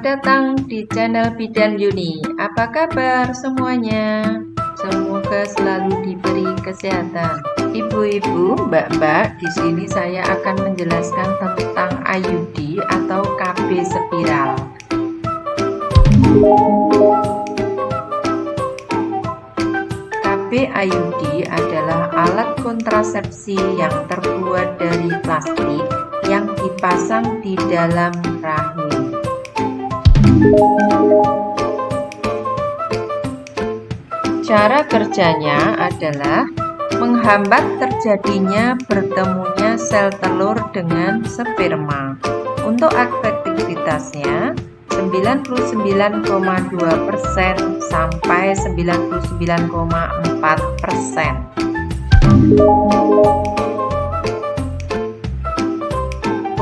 Selamat datang di channel Bidan Yuni. Apa kabar semuanya? Semoga selalu diberi kesehatan. Ibu-ibu, mbak-mbak, di sini saya akan menjelaskan tentang IUD atau KB spiral. KB IUD adalah alat kontrasepsi yang terbuat dari plastik yang dipasang di dalam rahim. Cara kerjanya adalah menghambat terjadinya bertemunya sel telur dengan sperma. Untuk efektivitasnya 99,2% sampai 99,4%.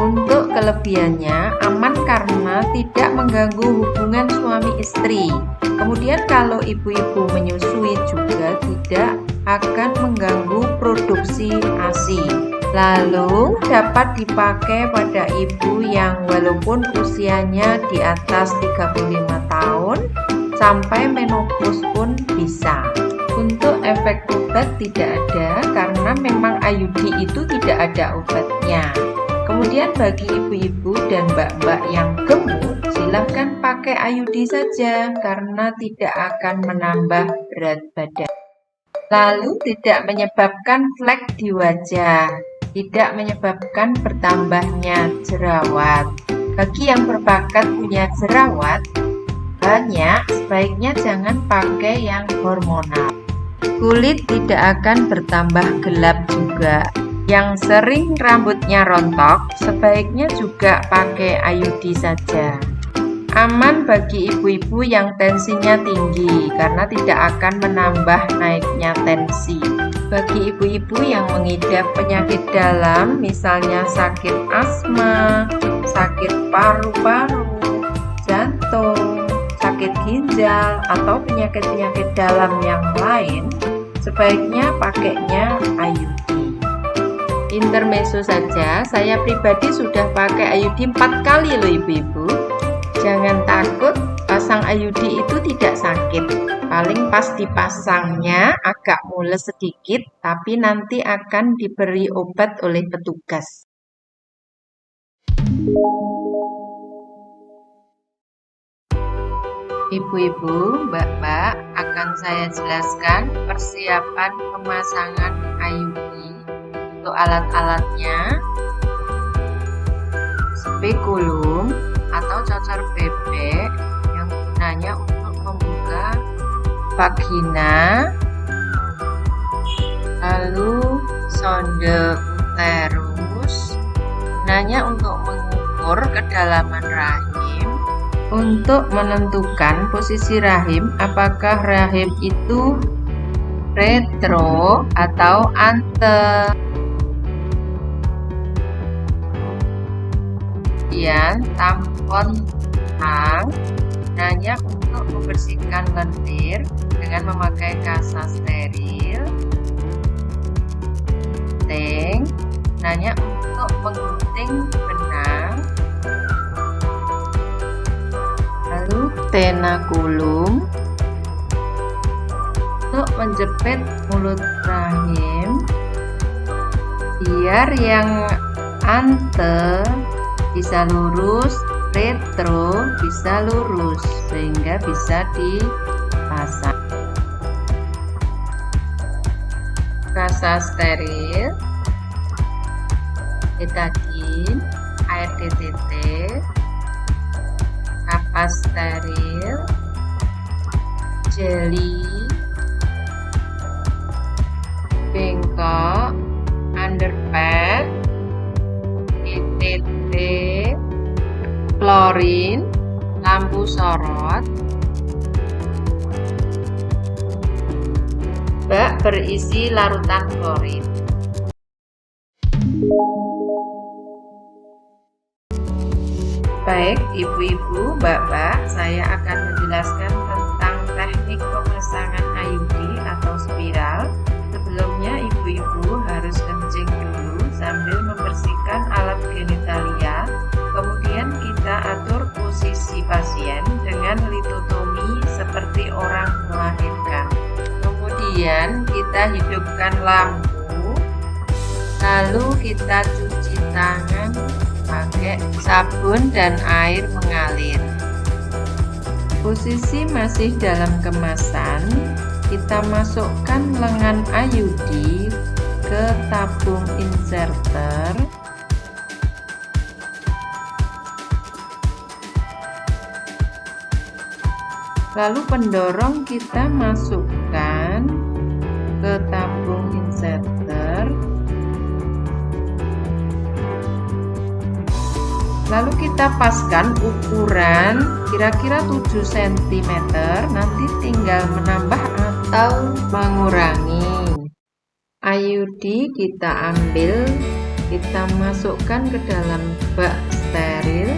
Untuk kelebihannya aman karena tidak mengganggu hubungan suami istri. Kemudian kalau ibu-ibu menyusui juga tidak akan mengganggu produksi ASI. Lalu dapat dipakai pada ibu yang walaupun usianya di atas 35 tahun sampai menopause pun bisa. Untuk efek obat tidak ada karena memang IUD itu tidak ada obatnya. Kemudian bagi ibu-ibu dan mbak-mbak yang gemuk, silahkan pakai IUD saja karena tidak akan menambah berat badan. Lalu tidak menyebabkan flek di wajah, tidak menyebabkan bertambahnya jerawat. Bagi yang berbakat punya jerawat banyak, sebaiknya jangan pakai yang hormonal. Kulit tidak akan bertambah gelap juga. Yang sering rambutnya rontok, sebaiknya juga pakai IUD saja. Aman bagi ibu-ibu yang tensinya tinggi, karena tidak akan menambah naiknya tensi. Bagi ibu-ibu yang mengidap penyakit dalam, misalnya sakit asma, sakit paru-paru, jantung, sakit ginjal, atau penyakit-penyakit dalam yang lain, sebaiknya pakainya IUD. Intermezzo saja, saya pribadi sudah pakai IUD 4 kali loh ibu-ibu. Jangan takut, pasang IUD itu tidak sakit. Paling pas dipasangnya agak mules sedikit, tapi nanti akan diberi obat oleh petugas. Ibu-ibu, mbak-mbak, akan saya jelaskan persiapan pemasangan IUD. Untuk alat-alatnya, spekulum atau cocor bebek yang gunanya untuk membuka vagina, lalu sonde uterus gunanya untuk mengukur kedalaman rahim, untuk menentukan posisi rahim apakah rahim itu retro atau ante. Kemudian tampon tang gunanya untuk membersihkan lendir dengan memakai kasa steril. Gunting gunanya untuk menggunting benang. Lalu tenakulum untuk menjepit mulut rahim biar yang ante bisa lurus, retro bisa lurus, sehingga bisa dipasang. Kasa steril, betadine, air DTT, kapas steril, jeli, bengkok, underpad, DTT, klorin, lampu sorot, bak berisi larutan klorin. Baik ibu-ibu, mbak-mbak, saya akan menjelaskan tentang teknik pemasangan IUD atau spiral. Sebelumnya ibu-ibu harus kencing dulu sambil membersihkan alat genitalia. Kemudian kita atur posisi pasien Kemudian kita hidupkan lampu, lalu kita cuci tangan pakai sabun dan air mengalir. Posisi masih dalam kemasan, kita masukkan lengan IUD ke tabung inserter. Lalu pendorong kita masukkan ke tabung inserter. Lalu kita paskan ukuran kira-kira 7 cm, nanti tinggal menambah atau mengurangi. IUD kita ambil, kita masukkan ke dalam bak steril.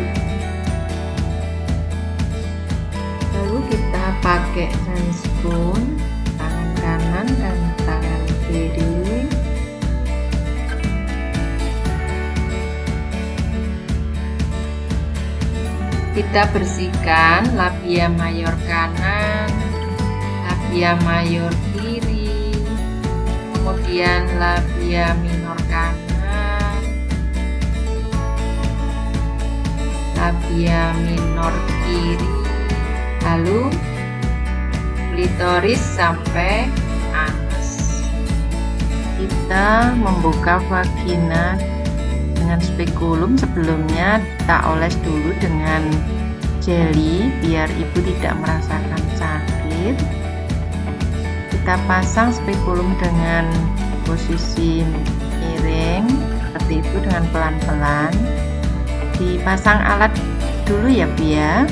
Lalu kita pakai handscoon, tangan kanan dan tangan kiri. Kita bersihkan labia mayor kanan, labia mayor kiri, kemudian labia minor kanan, labia minor kiri, lalu klitoris sampai anus. Kita membuka vagina dengan spekulum. Sebelumnya kita oles dulu dengan jeli biar ibu tidak merasakan sakit. Kita pasang spekulum dengan posisi miring seperti itu dengan pelan-pelan. Dipasang alat dulu ya Bu ya.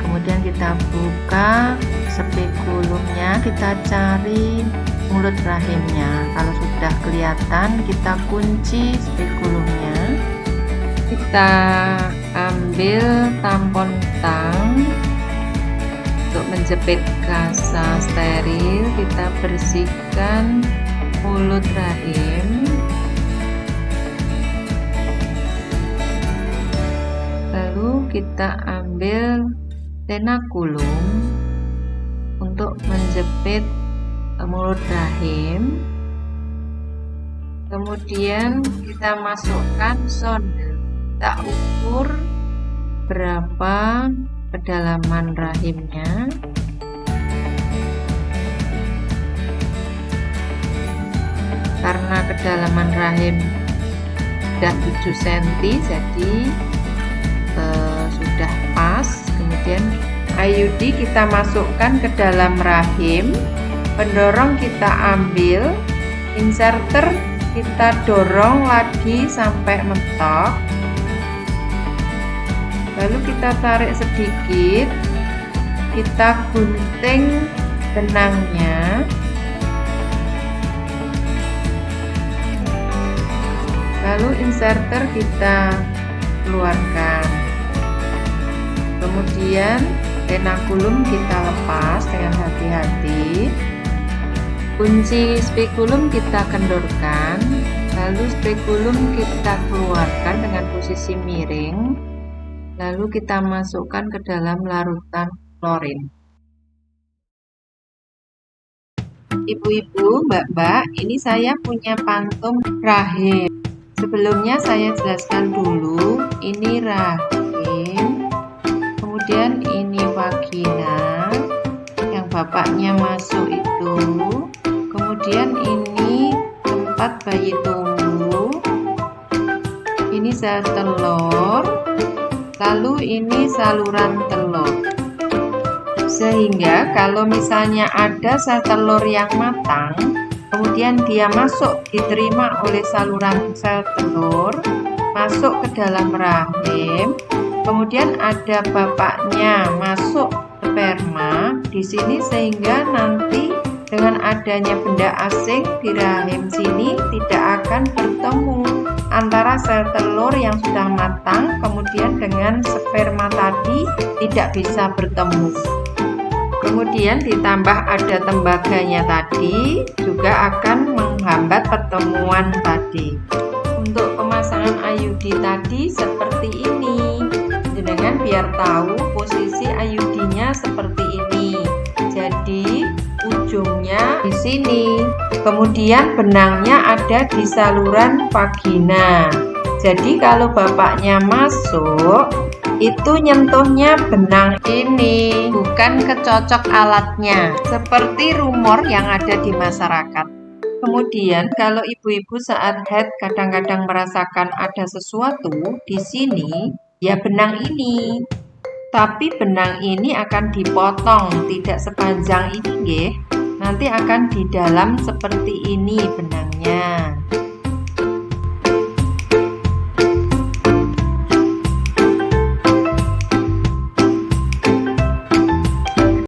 Kemudian kita buka spekulumnya, kita cari mulut rahimnya. Kalau sudah kelihatan, kita kunci spekulumnya. Kita ambil tampon tang untuk menjepit kasa steril. Kita bersihkan mulut rahim. Lalu kita ambil tenakulum untuk menjepit mulut rahim. Kemudian kita masukkan sonde, kita ukur berapa kedalaman rahimnya. Karena kedalaman rahim sudah 7 cm, jadi sudah pas. Kemudian IUD kita masukkan ke dalam rahim, pendorong kita ambil, inserter kita dorong lagi sampai mentok, lalu kita tarik sedikit, kita gunting benangnya, lalu inserter kita keluarkan, kemudian tenakulum kita lepas dengan hati-hati. Kunci spekulum kita kendorkan, lalu spekulum kita keluarkan dengan posisi miring, lalu kita masukkan ke dalam larutan klorin. Ibu-ibu, mbak-mbak, ini saya punya pantum rahim. Sebelumnya saya jelaskan dulu, ini rahim, kemudian ini vagina yang bapaknya masuk itu, kemudian ini tempat bayi tumbuh, ini sel telur, lalu ini saluran telur. Sehingga kalau misalnya ada sel telur yang matang, kemudian dia masuk, diterima oleh saluran sel telur, masuk ke dalam rahim, kemudian ada bapaknya masuk sperma di sini, sehingga nanti dengan adanya benda asing di rahim sini tidak akan bertemu antara sel telur yang sudah matang kemudian dengan sperma tadi, tidak bisa bertemu. Kemudian ditambah ada tembaganya tadi juga akan menghambat pertemuan tadi. Untuk pemasangan IUD tadi seperti ini, dengan biar tahu posisi IUD-nya seperti ini. Jadi ujungnya sini. Kemudian benangnya ada di saluran vagina. Jadi kalau bapaknya masuk, itu nyentuhnya benang ini, bukan kecocok alatnya, seperti rumor yang ada di masyarakat. Kemudian kalau ibu-ibu saat haid kadang-kadang merasakan ada sesuatu di sini, ya benang ini. Tapi benang ini akan dipotong, tidak sepanjang ini, nggih. Nanti akan di dalam seperti ini benangnya.